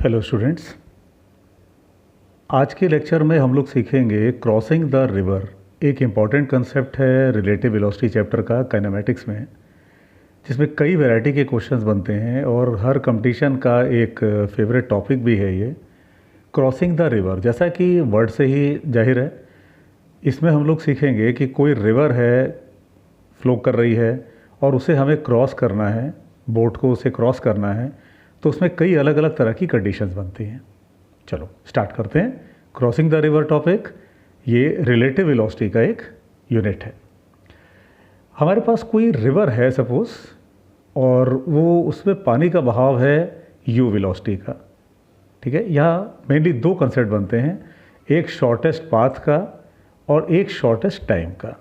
Hello students, आज के lecture में हम लोग सीखेंगे क्रॉसिंग द रिवर। एक इम्पॉर्टेंट कंसेप्ट है रिलेटिव वेलोसिटी चैप्टर का काइनेमेटिक्स में, जिसमें कई वैरायटी के क्वेश्चंस बनते हैं और हर कंपटीशन का एक फेवरेट टॉपिक भी है ये क्रॉसिंग द रिवर। जैसा कि वर्ड से ही जाहिर है, इसमें हम लोग सीखेंगे कि कोई रिवर है, फ्लो कर रही है और उसे हमें क्रॉस करना है, बोट को उसे क्रॉस करना है, तो उसमें कई अलग अलग तरह की कंडीशंस बनती हैं। चलो स्टार्ट करते हैं। क्रॉसिंग द रिवर टॉपिक ये रिलेटिव वेलोसिटी का एक यूनिट है। हमारे पास कोई रिवर है सपोज, और वो उसमें पानी का बहाव है यू वेलोसिटी का। ठीक है, यहाँ मेनली दो कंसेप्ट बनते हैं, एक शॉर्टेस्ट पाथ का और एक शॉर्टेस्ट टाइम का।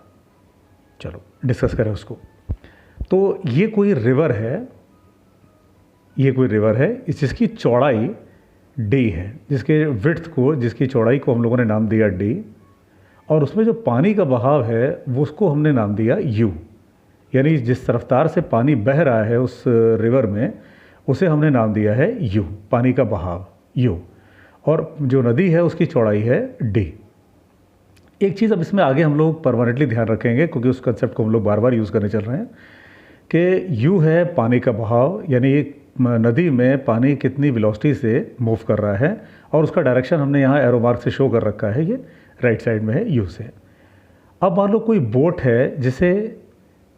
चलो डिस्कस करें उसको। तो ये कोई रिवर है, जिसकी चौड़ाई डी है, जिसकी चौड़ाई को हम लोगों ने नाम दिया डी, और उसमें जो पानी का बहाव है वो उसको हमने नाम दिया यू। यानी जिस रफ्तार से पानी बह रहा है उस रिवर में, उसे हमने नाम दिया है यू, पानी का बहाव यू, और जो नदी है उसकी चौड़ाई है डी। एक चीज़ अब इसमें आगे हम लोग परमानेंटली ध्यान रखेंगे, क्योंकि उस कंसेप्ट को हम लोग बार बार यूज़ करने चल रहे हैं, कि यू है पानी का बहाव, यानी नदी में पानी कितनी वेलोसिटी से मूव कर रहा है, और उसका डायरेक्शन हमने यहाँ एरो मार्क से शो कर रखा है, ये राइट साइड में है यू से। अब मान लो कोई बोट है जिसे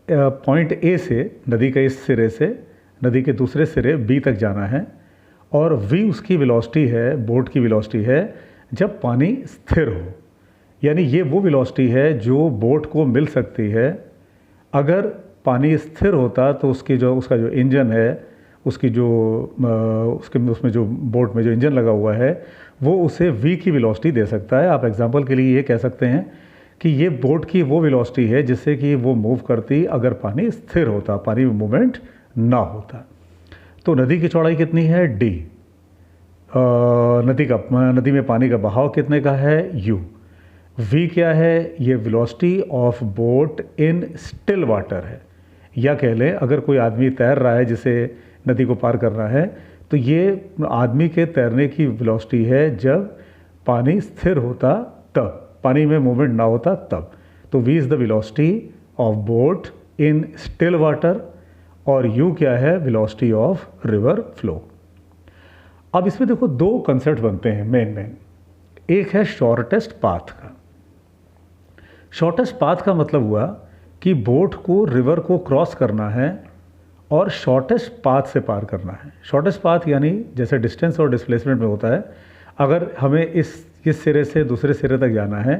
पॉइंट ए से, नदी के इस सिरे से नदी के दूसरे सिरे बी तक जाना है, और वी उसकी वेलोसिटी है, बोट की वेलोसिटी है जब पानी स्थिर हो। यानी ये वो वेलोसिटी है जो बोट को मिल सकती है। अगर पानी स्थिर होता तो उसका जो इंजन है, उसमें जो बोट में जो इंजन लगा हुआ है, वो उसे v की वेलोसिटी दे सकता है। आप एग्जांपल के लिए ये कह सकते हैं कि ये बोट की वो वेलोसिटी है जिससे कि वो मूव करती अगर पानी स्थिर होता, पानी में मूवमेंट ना होता। तो नदी की चौड़ाई कितनी है d, नदी में पानी का बहाव कितने का है u, v क्या है, ये velocity of boat in still water है। या कह लें अगर कोई आदमी तैर रहा है जिसे नदी को पार करना है, तो ये आदमी के तैरने की वेलोसिटी है जब पानी स्थिर होता तब, पानी में मूवमेंट ना होता तब। तो v is the velocity of boat in still water, और u क्या है, वेलोसिटी ऑफ रिवर फ्लो। अब इसमें देखो दो कंसेप्ट बनते हैं मेन। एक है शॉर्टेस्ट पाथ का। शॉर्टेस्ट पाथ का मतलब हुआ कि बोट को रिवर को क्रॉस करना है और शॉर्टेस्ट पाथ से पार करना है। शॉर्टेस्ट पाथ यानी जैसे डिस्टेंस और डिस्प्लेसमेंट में होता है, अगर हमें इस सिरे से दूसरे सिरे तक जाना है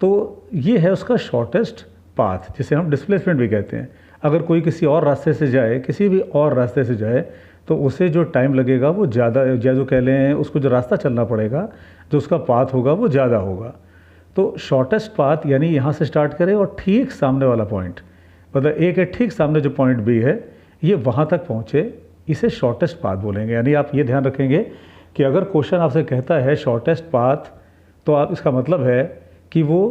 तो ये है उसका शॉर्टेस्ट पाथ, जिसे हम डिस्प्लेसमेंट भी कहते हैं। अगर कोई किसी और रास्ते से जाए, किसी भी और रास्ते से जाए, तो उसे जो टाइम लगेगा वो ज़्यादा, या जो कह लें उसको जो रास्ता चलना पड़ेगा, जो उसका पाथ होगा वो ज़्यादा होगा। तो शॉर्टेस्ट पाथ यानी यहाँ से स्टार्ट करें और ठीक सामने वाला पॉइंट, मतलब एक है ठीक सामने जो पॉइंट बी है, ये वहाँ तक पहुँचे, इसे शॉर्टेस्ट पाथ बोलेंगे। यानी आप ये ध्यान रखेंगे कि अगर क्वेश्चन आपसे कहता है शॉर्टेस्ट पाथ, तो आप इसका मतलब है कि वो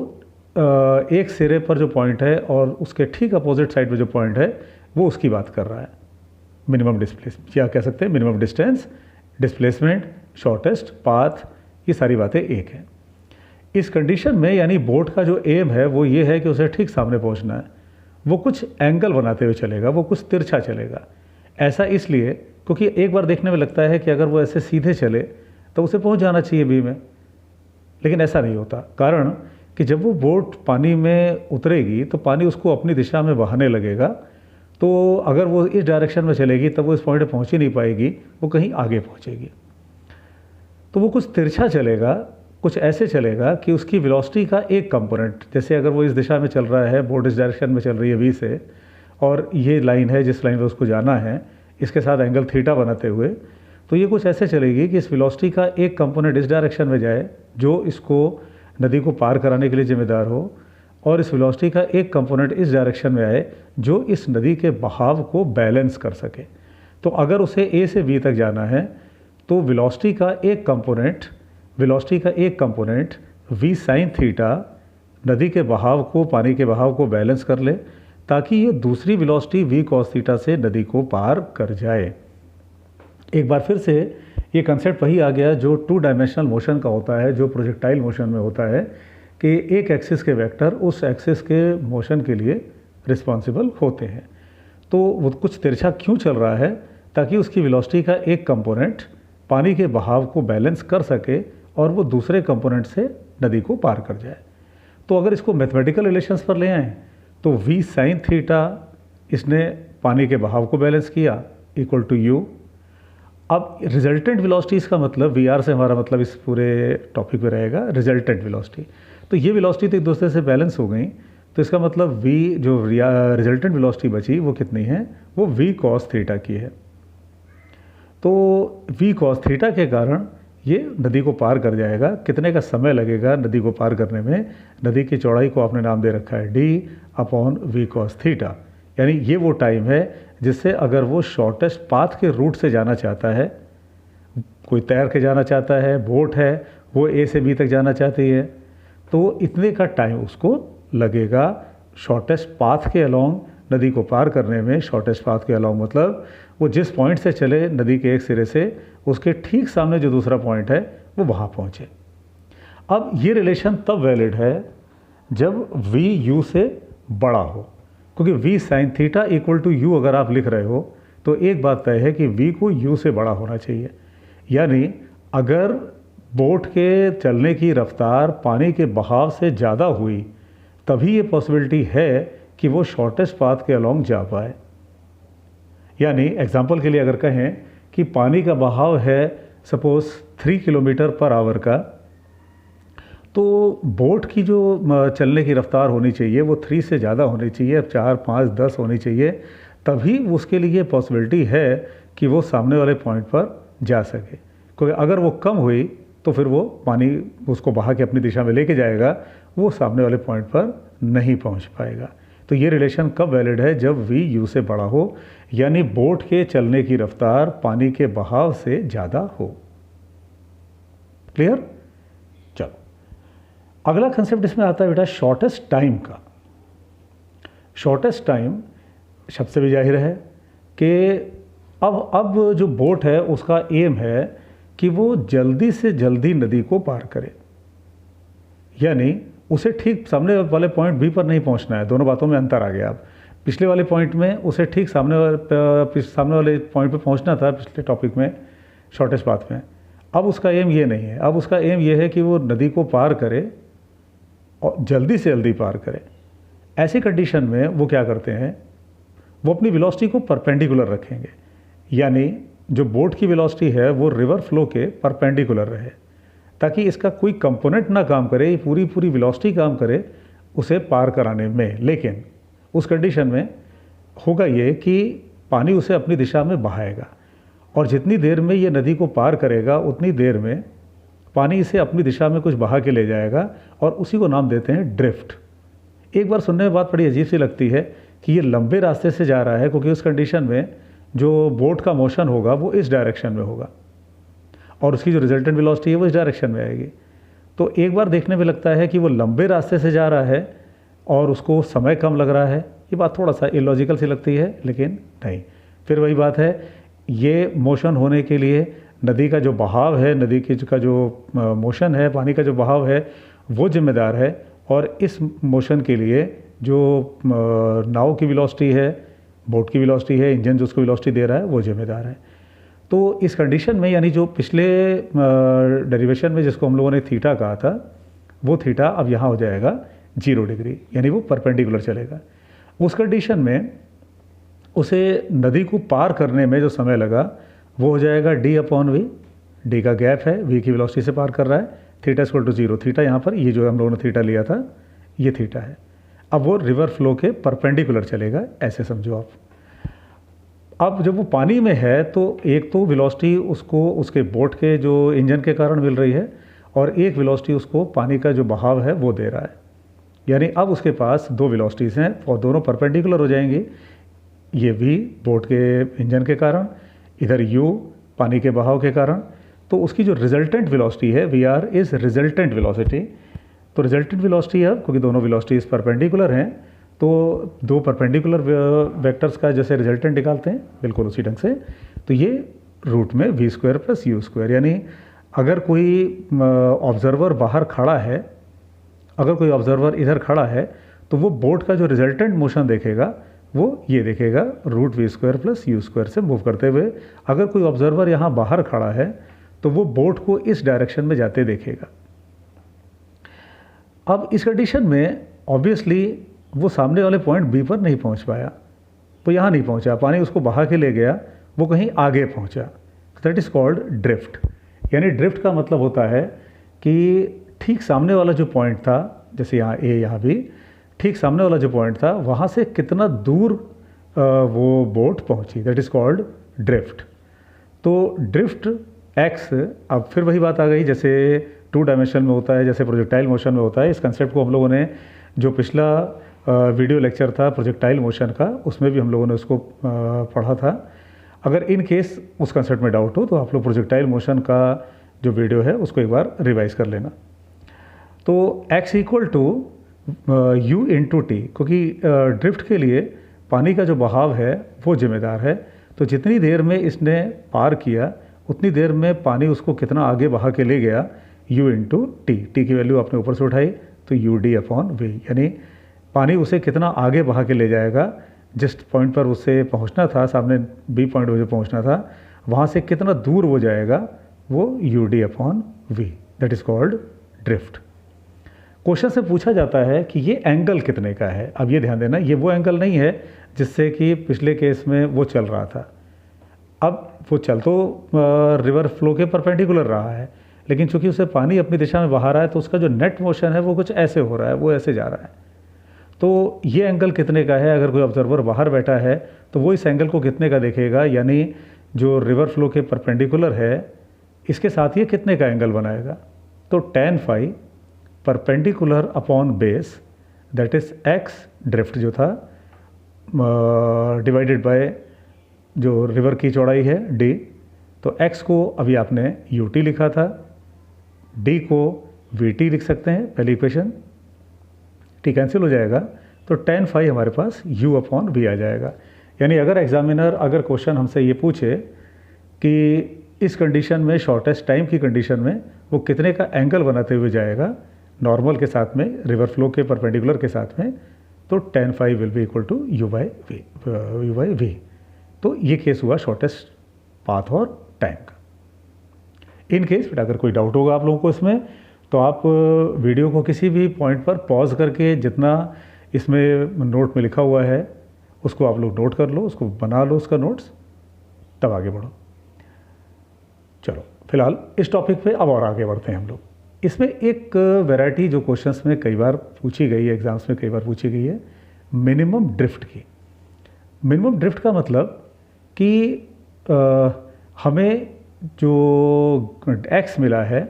एक सिरे पर जो पॉइंट है और उसके ठीक अपोजिट साइड में जो पॉइंट है वो उसकी बात कर रहा है। मिनिमम डिस्प्लेसमेंट, या कह सकते हैं minimum distance, displacement, shortest path, ये सारी बातें एक हैं। इस कंडीशन में यानी बोट का जो एम है वो ये है कि उसे ठीक सामने पहुंचना है। वो कुछ एंगल बनाते हुए चलेगा, वो कुछ तिरछा चलेगा। ऐसा इसलिए क्योंकि एक बार देखने में लगता है कि अगर वो ऐसे सीधे चले तो उसे पहुंच जाना चाहिए बी में, लेकिन ऐसा नहीं होता। कारण कि जब वो बोट पानी में उतरेगी तो पानी उसको अपनी दिशा में बहाने लगेगा। तो अगर वो इस डायरेक्शन में चलेगी तब वो इस पॉइंट पर पहुँच ही नहीं पाएगी, वो कहीं आगे पहुँचेगी। तो वो कुछ तिरछा चलेगा, कुछ ऐसे चलेगा कि उसकी वेलोसिटी का एक कंपोनेंट, जैसे अगर वो इस दिशा में चल रहा है, बोट इस डायरेक्शन में चल रही है वी से, और ये लाइन है जिस लाइन पे उसको जाना है, इसके साथ एंगल थीटा बनाते हुए, तो ये कुछ ऐसे चलेगी कि इस वेलोसिटी का एक कंपोनेंट इस डायरेक्शन में जाए जो इसको नदी को पार कराने के लिए जिम्मेदार हो, और इस वेलोसिटी का एक कंपोनेंट इस डायरेक्शन में आए जो इस नदी के बहाव को बैलेंस कर सके। तो अगर उसे ए से बी तक जाना है तो वेलोसिटी का एक कंपोनेंट v साइन थीटा नदी के बहाव को, पानी के बहाव को बैलेंस कर ले, ताकि ये दूसरी वेलोसिटी v कॉस थीटा से नदी को पार कर जाए। एक बार फिर से ये कंसेप्ट वही आ गया जो 2 डायमेंशनल मोशन का होता है, जो प्रोजेक्टाइल मोशन में होता है कि एक एक्सिस के वेक्टर उस एक्सिस के मोशन के लिए रिस्पॉन्सिबल होते हैं। तो वो कुछ तिरछा क्यों चल रहा है, ताकि उसकी वेलोसिटी का एक कंपोनेंट पानी के बहाव को बैलेंस कर सके और वो दूसरे कंपोनेंट से नदी को पार कर जाए। तो अगर इसको मैथमेटिकल रिलेशंस पर ले आएँ तो v sin थीटा इसने पानी के बहाव को बैलेंस किया इक्वल टू u। अब रिजल्टेंट वेलोसिटीज़ का मतलब वी आर से हमारा मतलब इस पूरे टॉपिक पे रहेगा रिजल्टेंट वेलोसिटी। तो ये वेलोसिटी तो एक दूसरे से बैलेंस हो गई, तो इसका मतलब v जो रिजल्टेंट वेलोसिटी बची वो कितनी है, वो v cos थीटा की है। तो v cos थीटा के कारण ये नदी को पार कर जाएगा। कितने का समय लगेगा नदी को पार करने में, नदी की चौड़ाई को आपने नाम दे रखा है d/v cos थीटा, यानी ये वो टाइम है जिससे अगर वो शॉर्टेस्ट पाथ के रूट से जाना चाहता है, कोई तैर के जाना चाहता है, बोट है वो A से B तक जाना चाहती है, तो इतने का टाइम उसको लगेगा शॉर्टेस्ट पाथ के अलोंग नदी को पार करने में। शॉर्टेस्ट पाथ के अलोंग मतलब वो जिस पॉइंट से चले नदी के एक सिरे से, उसके ठीक सामने जो दूसरा पॉइंट है वो वहाँ पहुँचे। अब ये रिलेशन तब वैलिड है जब v u से बड़ा हो, क्योंकि v sin theta equal to u अगर आप लिख रहे हो तो एक बात तय है कि v को u से बड़ा होना चाहिए। यानी अगर बोट के चलने की रफ्तार पानी के बहाव से ज़्यादा हुई तभी ये पॉसिबिलिटी है कि वो शॉर्टेस्ट पाथ के अलोंग जा पाए। यानी एग्जांपल के लिए अगर कहें कि पानी का बहाव है सपोज़ 3 किलोमीटर पर आवर का, तो बोट की जो चलने की रफ्तार होनी चाहिए वो 3 से ज़्यादा होनी चाहिए, 4, 5, 10 होनी चाहिए, तभी उसके लिए पॉसिबिलिटी है कि वो सामने वाले पॉइंट पर जा सके। क्योंकि अगर वो कम हुई तो फिर वो पानी उसको बहा के अपनी दिशा में लेके जाएगा, वो सामने वाले पॉइंट पर नहीं पहुंच पाएगा। तो ये रिलेशन कब वैलिड है, जब v u से बड़ा हो, यानी बोट के चलने की रफ्तार पानी के बहाव से ज़्यादा हो। क्लियर? चलो अगला कंसेप्ट इसमें आता है बेटा शॉर्टेस्ट टाइम का। शॉर्टेस्ट टाइम शब्द से भी जाहिर है कि अब जो बोट है उसका एम है कि वो जल्दी से जल्दी नदी को पार करे, यानी उसे ठीक सामने वाले पॉइंट बी पर नहीं पहुंचना है। दोनों बातों में अंतर आ गया। अब पिछले वाले पॉइंट में उसे ठीक सामने वाले पॉइंट पर पहुंचना था पिछले टॉपिक में, शॉर्टेस्ट पाथ में। अब उसका एम ये नहीं है, अब उसका एम ये है कि वो नदी को पार करे और जल्दी से जल्दी पार करे। ऐसी कंडीशन में वो क्या करते हैं, वो अपनी वेलोसिटी को परपेंडिकुलर रखेंगे, यानी जो बोट की वेलोसिटी है वो रिवर फ्लो के परपेंडिकुलर रहे, ताकि इसका कोई कंपोनेंट ना काम करे, ये पूरी वेलोसिटी काम करे उसे पार कराने में। लेकिन उस कंडीशन में होगा ये कि पानी उसे अपनी दिशा में बहाएगा, और जितनी देर में ये नदी को पार करेगा उतनी देर में पानी इसे अपनी दिशा में कुछ बहा के ले जाएगा, और उसी को नाम देते हैं ड्रिफ्ट। एक बार सुनने में बात बड़ी अजीब सी लगती है कि ये लंबे रास्ते से जा रहा है, क्योंकि उस कंडीशन में जो बोट का मोशन होगा वो इस डायरेक्शन में होगा और उसकी जो रिजल्टेंट वेलोसिटी है वो इस डायरेक्शन में आएगी। तो एक बार देखने में लगता है कि वो लंबे रास्ते से जा रहा है और उसको समय कम लग रहा है। ये बात थोड़ा सा इलॉजिकल सी लगती है, लेकिन नहीं, फिर वही बात है, ये मोशन होने के लिए नदी का जो बहाव है, नदी की का जो मोशन है, पानी का जो बहाव है वो जिम्मेदार है, और इस मोशन के लिए जो नाव की वेलोसिटी है, बोट की वेलोसिटी है, इंजन जो उसको वेलोसिटी दे रहा है वो जिम्मेदार है। तो इस कंडीशन में, यानी जो पिछले डेरिवेशन में जिसको हम लोगों ने थीटा कहा था, वो थीटा अब यहाँ हो जाएगा 0 डिग्री, यानी वो परपेंडिकुलर चलेगा। उस कंडीशन में उसे नदी को पार करने में जो समय लगा वो हो जाएगा d/v। d का गैप है, v की वेलोसिटी से पार कर रहा है, थीटा इक्वल टू 0। थीटा यहाँ पर ये जो हम लोगों ने थीटा लिया था ये थीटा है। अब वो रिवर फ्लो के परपेंडिकुलर चलेगा, ऐसे समझो आप। अब जब वो पानी में है तो एक तो वेलोसिटी उसको उसके बोट के जो इंजन के कारण मिल रही है, और एक वेलोसिटी उसको पानी का जो बहाव है वो दे रहा है। यानी अब उसके पास 2 वेलोसिटीज़ हैं और दोनों परपेंडिकुलर हो जाएंगी। ये v बोट के इंजन के कारण, इधर u पानी के बहाव के कारण। तो उसकी जो रिजल्टेंट वेलोसिटी है vr इज़ रिजल्टेंट वेलोसिटी। तो रिजल्टेंट वेलोसिटी है, क्योंकि दोनों वेलोसिटीज़ परपेंडिकुलर हैं, तो 2 परपेंडिकुलर वेक्टर्स का जैसे रिजल्टेंट निकालते हैं बिल्कुल उसी ढंग से, तो ये रूट में v square plus u square. यानी अगर कोई ऑब्जर्वर बाहर खड़ा है, अगर कोई ऑब्जर्वर इधर खड़ा है तो वो बोट का जो रिजल्टेंट मोशन देखेगा वो ये देखेगा root v square plus u square से मूव करते हुए। अगर कोई ऑब्जर्वर यहाँ बाहर खड़ा है तो वो बोट को इस डायरेक्शन में जाते देखेगा। अब इस कंडीशन में ऑब्वियसली वो सामने वाले पॉइंट बी पर नहीं पहुँच पाया, वो यहाँ नहीं पहुँचा, पानी उसको बहा के ले गया, वो कहीं आगे पहुँचा। That is called drift. यानी ड्रिफ्ट का मतलब होता है कि ठीक सामने वाला जो पॉइंट था, जैसे यहाँ ए, यहाँ भी ठीक सामने वाला जो पॉइंट था वहाँ से कितना दूर वो बोट पहुँची, दैट इज़ कॉल्ड ड्रिफ्ट। तो ड्रिफ्ट एक्स, अब फिर वही बात आ गई जैसे 2 डायमेंशन में होता है, जैसे प्रोजेक्टाइल मोशन में होता है। इस कंसेप्ट को हम लोगों ने जो पिछला वीडियो लेक्चर था प्रोजेक्टाइल मोशन का, उसमें भी हम लोगों ने उसको पढ़ा था। अगर इन केस उस कंसेप्ट में डाउट हो तो आप लोग प्रोजेक्टाइल मोशन का जो वीडियो है उसको एक बार रिवाइज कर लेना। तो x equal to u into t, क्योंकि ड्रिफ्ट के लिए पानी का जो बहाव है वो जिम्मेदार है। तो जितनी देर में इसने पार किया उतनी देर में पानी उसको कितना आगे बहा के ले गया, u इंटू टी। टी की वैल्यू आपने ऊपर से उठाई तो यू डी अपॉन वी, यानी पानी उसे कितना आगे बहा के ले जाएगा, जिस पॉइंट पर उसे पहुंचना था, सामने बी पॉइंट पर पहुंचना था, वहाँ से कितना दूर वो जाएगा, वो u d upon v, that is called drift. Question से पूछा जाता है कि ये एंगल कितने का है। अब ये ध्यान देना, ये वो एंगल नहीं है जिससे कि पिछले केस में वो चल रहा था। अब वो चल तो रिवर फ्लो के परपेंडिकुलर रहा है, लेकिन चूंकि उसे पानी अपनी दिशा में बहा रहा है तो उसका जो नेट मोशन है वो कुछ ऐसे हो रहा है, वो ऐसे जा रहा है। तो ये एंगल कितने का है, अगर कोई ऑब्जर्वर बाहर बैठा है तो वो इस एंगल को कितने का देखेगा, यानी जो रिवर फ्लो के परपेंडिकुलर है इसके साथ ये कितने का एंगल बनाएगा। तो tan phi perpendicular upon base, that is x drift जो था डिवाइडेड बाय जो रिवर की चौड़ाई है d। तो x को अभी आपने ut लिखा था, d को vt लिख सकते हैं पहली इक्वेशन, t कैंसिल हो जाएगा तो tan phi हमारे पास u अपॉन v आ जाएगा। यानी अगर एग्जामिनर अगर क्वेश्चन हमसे ये पूछे कि इस कंडीशन में शॉर्टेस्ट टाइम की कंडीशन में वो कितने का एंगल बनाते हुए जाएगा नॉर्मल के साथ में, रिवर फ्लो के परपेंडिकुलर के साथ में, तो tan phi will be equal to u by v। तो ये केस हुआ शॉर्टेस्ट पाथ और टाइम का। इन केस अगर कोई डाउट होगा आप लोगों को इसमें तो आप वीडियो को किसी भी पॉइंट पर पॉज करके जितना इसमें नोट में लिखा हुआ है उसको आप लोग नोट कर लो, उसको बना लो उसका नोट्स, तब आगे बढ़ो। चलो फिलहाल इस टॉपिक पे अब और आगे बढ़ते हैं हम लोग। इसमें एक वैरायटी जो क्वेश्चंस में कई बार पूछी गई है, एग्जाम्स में कई बार पूछी गई है, मिनिमम ड्रिफ्ट की। मिनिमम ड्रिफ्ट का मतलब कि हमें जो x मिला है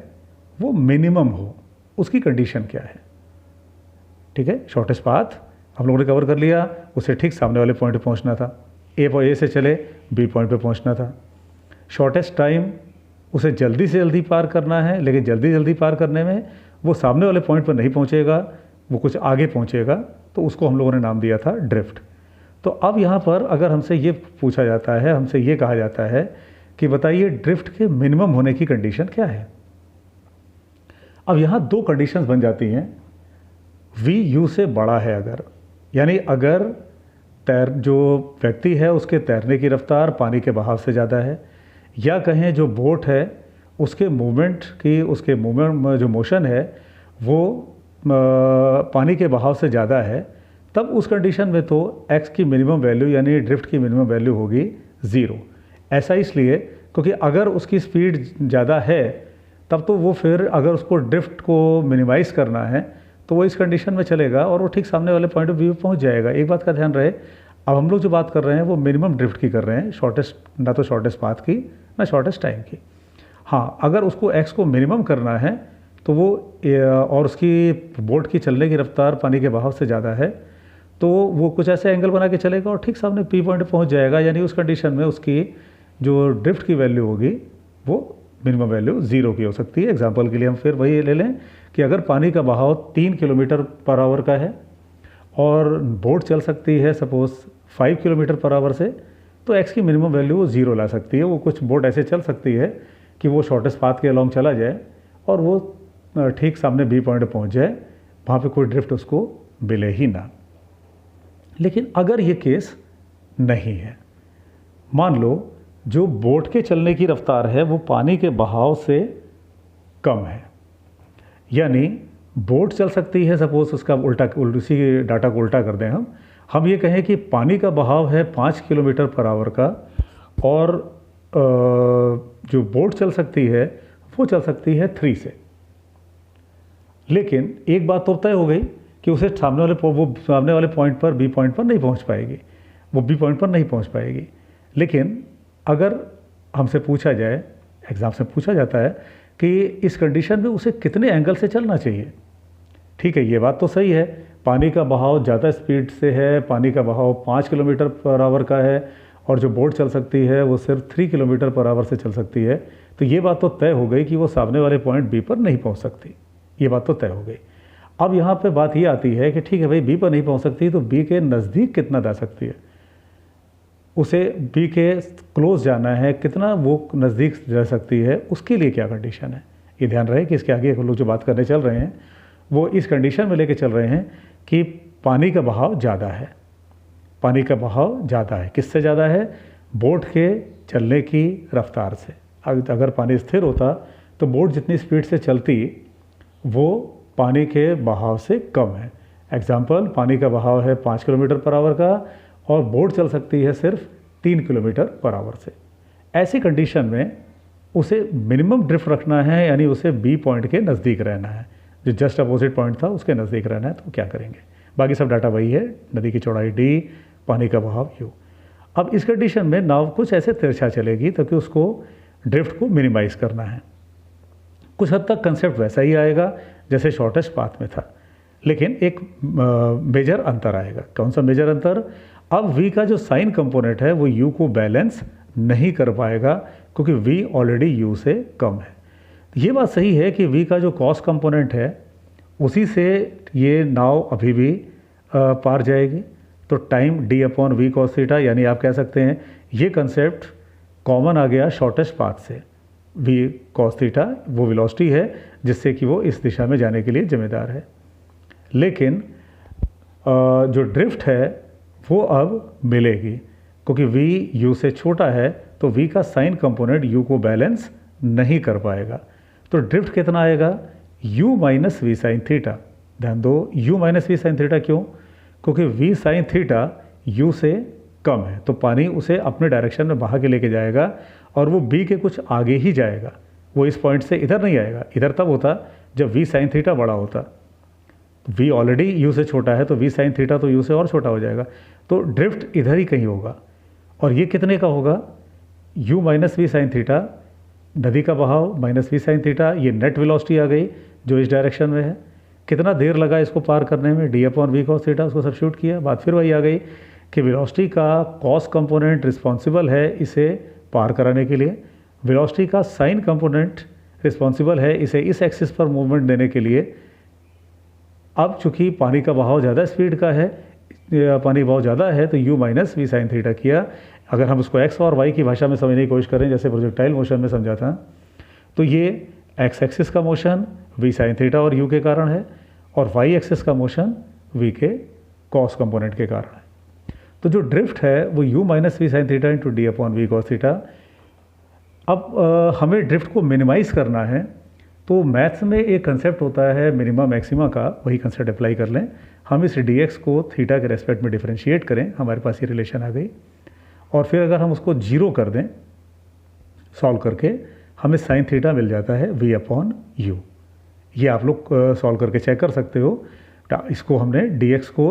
वो मिनिमम हो, उसकी कंडीशन क्या है। ठीक है, शॉर्टेस्ट पाथ हम लोगों ने कवर कर लिया, उसे ठीक सामने वाले पॉइंट पे पहुंचना था, ए से चले बी पॉइंट पे पहुंचना था। शॉर्टेस्ट टाइम उसे जल्दी से जल्दी पार करना है, लेकिन जल्दी पार करने में वो सामने वाले पॉइंट पर नहीं पहुंचेगा, वो कुछ आगे पहुंचेगा, तो उसको हम लोगों ने नाम दिया था ड्रिफ्ट। तो अब यहाँ पर अगर हमसे ये पूछा जाता है, हमसे ये कहा जाता है कि बताइए ड्रिफ्ट के मिनिमम होने की कंडीशन क्या है। अब यहाँ 2 कंडीशंस बन जाती हैं। वी यू से बड़ा है अगर, यानी अगर जो व्यक्ति है उसके तैरने की रफ्तार पानी के बहाव से ज़्यादा है, या कहें जो बोट है उसके मूवमेंट की, उसके मूवमेंट जो मोशन है वो पानी के बहाव से ज़्यादा है, तब उस कंडीशन में तो x की मिनिमम वैल्यू यानी ड्रिफ्ट की मिनिमम वैल्यू होगी 0। ऐसा इसलिए क्योंकि अगर उसकी स्पीड ज़्यादा है तब तो वो फिर अगर उसको ड्रिफ्ट को मिनिमाइज़ करना है तो वो इस कंडीशन में चलेगा और वो ठीक सामने वाले पॉइंट ऑफ व्यू पे पहुँच जाएगा। एक बात का ध्यान रहे, अब हम लोग जो बात कर रहे हैं वो मिनिमम ड्रिफ्ट की कर रहे हैं, शॉर्टेस्ट, ना तो शॉर्टेस्ट पाथ की ना शॉर्टेस्ट टाइम की। हाँ, अगर उसको x को मिनिमम करना है तो वो और उसकी बोट की चलने की रफ्तार पानी के बहाव से ज़्यादा है तो वो कुछ ऐसे एंगल बना के चलेगा और ठीक सामने पी पॉइंट पे पहुंच जाएगा। यानी उस कंडीशन में उसकी जो ड्रिफ्ट की वैल्यू होगी वो मिनिमम वैल्यू 0 की हो सकती है। एग्जांपल के लिए हम फिर वही ले लें कि अगर पानी का बहाव 3 किलोमीटर पर आवर का है और बोट चल सकती है सपोज़ 5 किलोमीटर पर आवर से, तो एक्स की मिनिमम वैल्यू वो 0 ला सकती है। वो कुछ बोट ऐसे चल सकती है कि वो शॉर्टेस्ट पाथ के अलॉन्ग चला जाए और वो ठीक सामने बी पॉइंट पहुंच जाए, वहाँ पे कोई ड्रिफ्ट उसको मिले ही ना। लेकिन अगर ये केस नहीं है, मान लो जो बोट के चलने की रफ्तार है वो पानी के बहाव से कम है, यानी बोट चल सकती है, सपोज उसका उसी डाटा को उल्टा कर दें, हम ये कहें कि पानी का बहाव है 5 किलोमीटर पर आवर का और जो बोट चल सकती है वो चल सकती है 3 से। लेकिन एक बात तो तय हो गई कि उसे सामने वाले पॉइंट पर, बी पॉइंट पर नहीं पहुंच पाएगी, वो बी पॉइंट पर नहीं पहुंच पाएगी। लेकिन अगर हमसे पूछा जाए, एग्ज़ाम से पूछा जाता है कि इस कंडीशन में उसे कितने एंगल से चलना चाहिए, ठीक है, ये बात तो सही है, पानी का बहाव ज़्यादा स्पीड से है, पानी का बहाव 5 किलोमीटर पर आवर का है और जो बोट चल सकती है वो सिर्फ 3 किलोमीटर पर आवर से चल सकती है, तो ये बात तो तय हो गई कि वो सामने वाले पॉइंट बी पर नहीं पहुंच सकती, ये बात तो तय हो गई। अब यहाँ पे बात ये आती है कि ठीक है भाई, बी पर नहीं पहुंच सकती तो बी के नज़दीक कितना जा सकती है, उसे बी के क्लोज जाना है, कितना वो नज़दीक जा सकती है, उसके लिए क्या कंडीशन है। ये ध्यान रहे कि इसके आगे हम लोग जो बात करने चल रहे हैं वो इस कंडीशन में लेके चल रहे हैं कि पानी का बहाव ज़्यादा है, पानी का बहाव ज़्यादा है, किससे ज़्यादा है, बोट के चलने की रफ्तार से। अगर पानी स्थिर होता तो बोट जितनी स्पीड से चलती वो पानी के बहाव से कम है। एग्जाम्पल, पानी का बहाव है 5 किलोमीटर पर आवर का और बोट चल सकती है सिर्फ 3 किलोमीटर पर आवर से। ऐसी कंडीशन में उसे मिनिमम ड्रिफ्ट रखना है, यानी उसे बी पॉइंट के नज़दीक रहना है, जो जस्ट अपोजिट पॉइंट था उसके नज़दीक रहना है। तो क्या करेंगे, बाकी सब डाटा वही है, नदी की चौड़ाई डी, पानी का बहाव यू। अब इस कंडीशन में नाव कुछ ऐसे तिरछा चलेगी ताकि उसको ड्रिफ्ट को मिनिमाइज़ करना है। कुछ हद तक कंसेप्ट वैसा ही आएगा जैसे शॉर्टेस्ट पाथ में था, लेकिन एक मेजर अंतर आएगा। कौन सा मेजर अंतर, अब v का जो साइन कंपोनेंट है वो u को बैलेंस नहीं कर पाएगा क्योंकि v ऑलरेडी u से कम है। ये बात सही है कि v का जो कॉस कंपोनेंट है उसी से ये नाव अभी भी पार जाएगी, तो time d upon v cos theta, यानी आप कह सकते हैं ये कंसेप्ट कॉमन आ गया शॉर्टेस्ट पाथ से। v कॉस थीटा वो वेलोसिटी है जिससे कि वो इस दिशा में जाने के लिए जिम्मेदार है। लेकिन जो ड्रिफ्ट है वो अब मिलेगी क्योंकि v u से छोटा है, तो v का साइन कंपोनेंट u को बैलेंस नहीं कर पाएगा। तो ड्रिफ्ट कितना आएगा, u minus v sine theta. ध्यान दो, u minus v sine theta क्यों, क्योंकि v साइन थीटा u से कम है, तो पानी उसे अपने डायरेक्शन में बहा के लेके जाएगा और वो b के कुछ आगे ही जाएगा, वो इस पॉइंट से इधर नहीं आएगा। इधर तब होता जब v साइन थीटा बड़ा होता, v ऑलरेडी u से छोटा है तो v साइन थीटा तो u से और छोटा हो जाएगा, तो ड्रिफ्ट इधर ही कहीं होगा। और ये कितने का होगा, u minus v sine theta, नदी का बहाव माइनस वी साइन थीटा, ये नेट वेलोसिटी आ गई जो इस डायरेक्शन में है। कितना देर लगा इसको पार करने में, d upon v cos theta, उसको सब्स्टिट्यूट किया, बात फिर वही आ गई कि वेलोसिटी का कॉस कंपोनेंट रिस्पॉन्सिबल है इसे पार कराने के लिए, वेलोसिटी का साइन कंपोनेंट रिस्पॉन्सिबल है इसे इस एक्सिस पर मूवमेंट देने के लिए। अब चूंकि पानी का बहाव ज़्यादा स्पीड का है, पानी बहाव ज़्यादा है, तो u minus v sine theta किया। अगर हम उसको x और y की भाषा में समझने की कोशिश करें जैसे प्रोजेक्टाइल मोशन में समझा था, तो ये x एक्सिस का मोशन v साइन थीटा और u के कारण है और y एक्सिस का मोशन v के कॉस कंपोनेंट के कारण है। तो जो ड्रिफ्ट है वो u minus v sine theta into d upon v cos theta. अब हमें ड्रिफ्ट को मिनिमाइज़ करना है, तो मैथ्स में एक कंसेप्ट होता है मिनिमा मैक्सिमा का, वही कंसेप्ट अप्लाई कर लें। हम इस dx को थीटा के रेस्पेक्ट में डिफरेंशिएट करें, हमारे पास ये रिलेशन आ गई, और फिर अगर हम उसको जीरो कर दें सॉल्व करके, हमें साइन थीटा मिल जाता है v अपॉन यू। ये आप लोग सॉल्व करके चेक कर सकते हो। इसको हमने dx को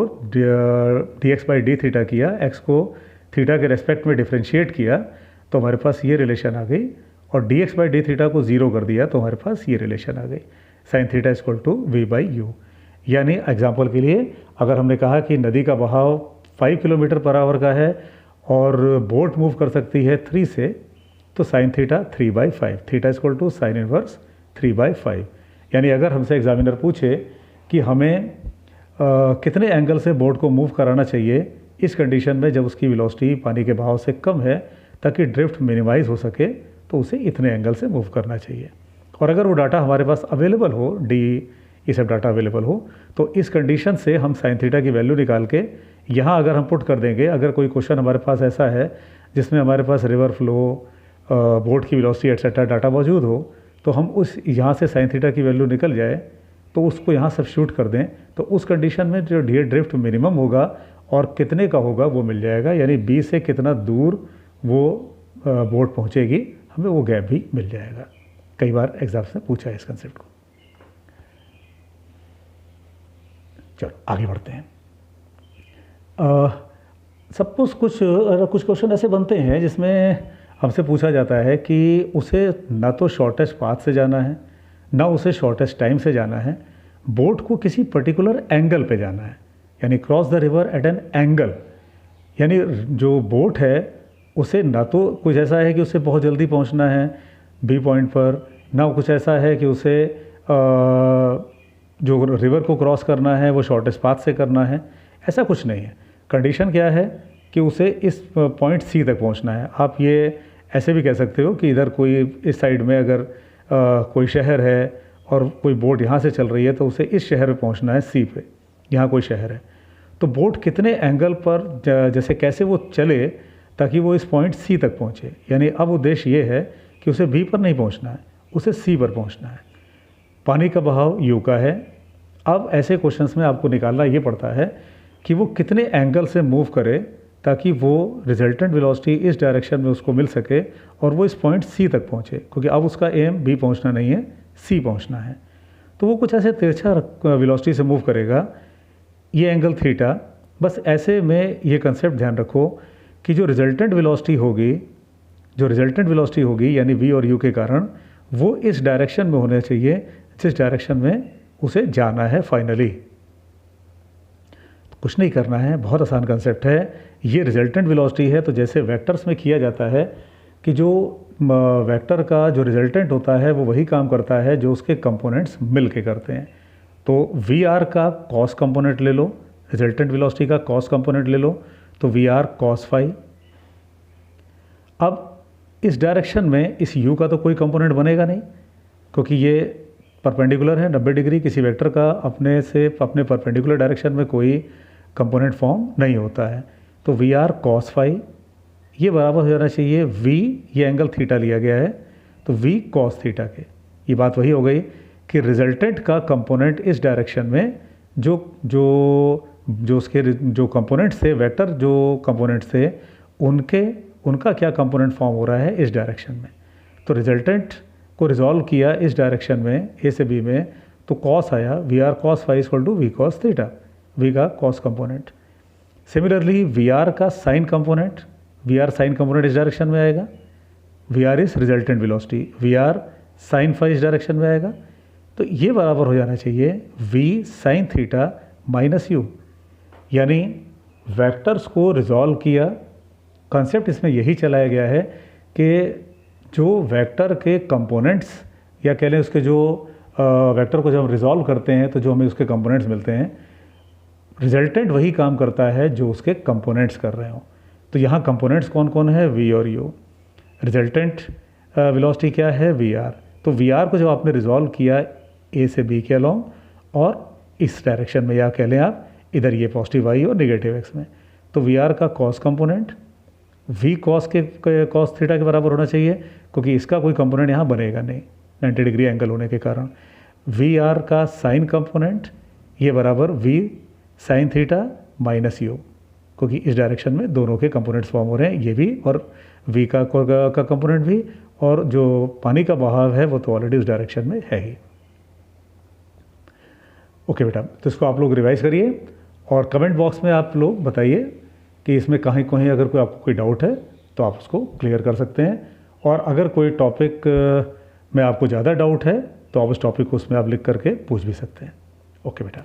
dx बाई डी थीटा किया, x को थीटा के रेस्पेक्ट में डिफरेंशिएट किया, तो हमारे पास ये रिलेशन आ गई, और dx बाई डी थीटा को ज़ीरो कर दिया तो हमारे पास ये रिलेशन आ गई, sine theta equal to v by u. यानी एग्जाम्पल के लिए अगर हमने कहा कि नदी का बहाव 5 किलोमीटर पर आवर का है और बोट मूव कर सकती है 3 से, तो sine theta 3/5, theta equal to sine inverse 3/5। यानी अगर हमसे एग्जामिनर पूछे कि हमें कितने एंगल से बोट को मूव कराना चाहिए इस कंडीशन में जब उसकी वेलोसिटी पानी के बहाव से कम है, ताकि ड्रिफ्ट मिनिमाइज हो सके, तो उसे इतने एंगल से मूव करना चाहिए। और अगर वो डाटा हमारे पास अवेलेबल हो, डी ये सब डाटा अवेलेबल हो, तो इस कंडीशन से हम साइन थीटा की वैल्यू निकाल के यहाँ अगर हम पुट कर देंगे, अगर कोई क्वेश्चन हमारे पास ऐसा है जिसमें हमारे पास रिवर फ्लो, बोट की वेलोसिटी एटसेट्रा डाटा मौजूद हो, तो हम उस यहाँ से साइन थीटा की वैल्यू निकल जाए तो उसको यहाँ सब्स्टिट्यूट कर दें, तो उस कंडीशन में जो ड्रिफ्ट मिनिमम होगा और कितने का होगा वो मिल जाएगा, यानी बी से कितना दूर वो बोट पहुँचेगी, हमें वो गैप भी मिल जाएगा। कई बार एग्जाम से पूछा है इस कंसेप्ट को। चलो आगे बढ़ते हैं। सपोज कुछ क्वेश्चन ऐसे बनते हैं जिसमें हमसे पूछा जाता है कि उसे ना तो शॉर्टेस्ट पाथ से जाना है, ना उसे शॉर्टेस्ट टाइम से जाना है, बोट को किसी पर्टिकुलर एंगल पे जाना है, यानी cross the river eight an angle. यानी जो बोट है उसे ना तो कुछ ऐसा है कि उसे बहुत जल्दी पहुंचना है बी पॉइंट पर, ना कुछ ऐसा है कि उसे जो रिवर को क्रॉस करना है वो शॉर्टेस्ट पाथ से करना है, ऐसा कुछ नहीं है। कंडीशन क्या है कि उसे इस पॉइंट सी तक पहुंचना है। आप ये ऐसे भी कह सकते हो कि इधर कोई इस साइड में अगर कोई शहर है और कोई बोट यहाँ से चल रही है तो उसे इस शहर में पहुंचना है सी पे, यहाँ कोई शहर है, तो बोट कितने एंगल पर जैसे कैसे वो चले ताकि वो इस पॉइंट सी तक पहुँचे। यानी अब उद्देश्य ये है कि उसे बी पर नहीं पहुँचना है, उसे सी पर पहुँचना है। पानी का बहाव यू का है। अब ऐसे क्वेश्चंस में आपको निकालना ये पड़ता है कि वो कितने एंगल से मूव करे ताकि वो रिजल्टेंट वेलोसिटी इस डायरेक्शन में उसको मिल सके और वो इस पॉइंट सी तक पहुँचे, क्योंकि अब उसका एम बी पहुँचना नहीं है, सी पहुँचना है। तो वो कुछ ऐसे तिरछा वेलोसिटी से मूव करेगा, ये एंगल थीटा। बस ऐसे में ये कंसेप्ट ध्यान रखो कि जो रिजल्टेंट वेलोसिटी होगी यानी वी और यू के कारण, वो इस डायरेक्शन में होना चाहिए जिस डायरेक्शन में उसे जाना है फाइनली। कुछ नहीं करना है, बहुत आसान कंसेप्ट है। ये रिजल्टेंट वेलोसिटी है, तो जैसे वेक्टर्स में किया जाता है कि जो वेक्टर का जो रिजल्टेंट होता है वो वही काम करता है जो उसके कंपोनेंट्स मिल के करते हैं। तो वी आर का कॉस कंपोनेंट ले लो, रिजल्टेंट वेलोसिटी का कॉस कंपोनेंट ले लो, तो वी आर कॉस फाई। अब इस डायरेक्शन में इस u का तो कोई कंपोनेंट बनेगा नहीं, क्योंकि ये परपेंडिकुलर है 90 डिग्री। किसी वेक्टर का अपने परपेंडिकुलर डायरेक्शन में कोई कंपोनेंट फॉर्म नहीं होता है। तो वी आर कॉस फाई, ये बराबर हो जाना चाहिए v, ये एंगल थीटा लिया गया है तो v कॉस थीटा के। ये बात वही हो गई कि रिजल्टेंट का कंपोनेंट इस डायरेक्शन में जो उसके जो कंपोनेंट्स थे, वेक्टर जो कंपोनेंट्स थे, उनका क्या कंपोनेंट फॉर्म हो रहा है इस डायरेक्शन में। तो रिजल्टेंट को रिजॉल्व किया इस डायरेक्शन में ए से बी में, तो कॉस आया, V R cos phi equal to V cos theta, V का cos component. Similarly V are का sine component, V R sine component इस डायरेक्शन में आएगा, V R is resultant velocity, V R sine phi इस direction में आएगा। तो ये बराबर हो जाना चाहिए V sine theta minus U. यानी वेक्टर्स को रिजॉल्व किया, कॉन्सेप्ट इसमें यही चलाया गया है कि जो वेक्टर के कंपोनेंट्स, या कह लें उसके जो वेक्टर को जब हम रिजॉल्व करते हैं तो जो हमें उसके कंपोनेंट्स मिलते हैं, रिजल्टेंट वही काम करता है जो उसके कंपोनेंट्स कर रहे हों। तो यहाँ कंपोनेंट्स कौन कौन है, वी और यू। रिजल्टेंट वेलोसिटी क्या है, वी आर। तो वी आर को जब आपने रिजॉल्व किया ए से बी के अलोंग और इस डायरेक्शन में, या कह लें आप इधर ये पॉजिटिव वाई और नेगेटिव एक्स में, तो वी आर का cos component we cos theta के बराबर होना चाहिए, क्योंकि इसका कोई कंपोनेंट यहाँ बनेगा नहीं 90 डिग्री एंगल होने के कारण। वी आर का साइन कंपोनेंट, ये बराबर v sine theta minus u, क्योंकि इस डायरेक्शन में दोनों के कंपोनेंट्स फॉर्म हो रहे हैं, ये भी और वी का कंपोनेंट भी, और जो पानी का बहाव है वो तो ऑलरेडी उस डायरेक्शन में है ही। ओके बेटा, तो इसको आप लोग रिवाइज करिए और कमेंट बॉक्स में आप लोग बताइए कि इसमें कहीं कहीं अगर कोई आपको कोई डाउट है तो आप उसको क्लियर कर सकते हैं, और अगर कोई टॉपिक में आपको ज़्यादा डाउट है तो आप उस टॉपिक को उसमें आप लिख करके पूछ भी सकते हैं। ओके बेटा।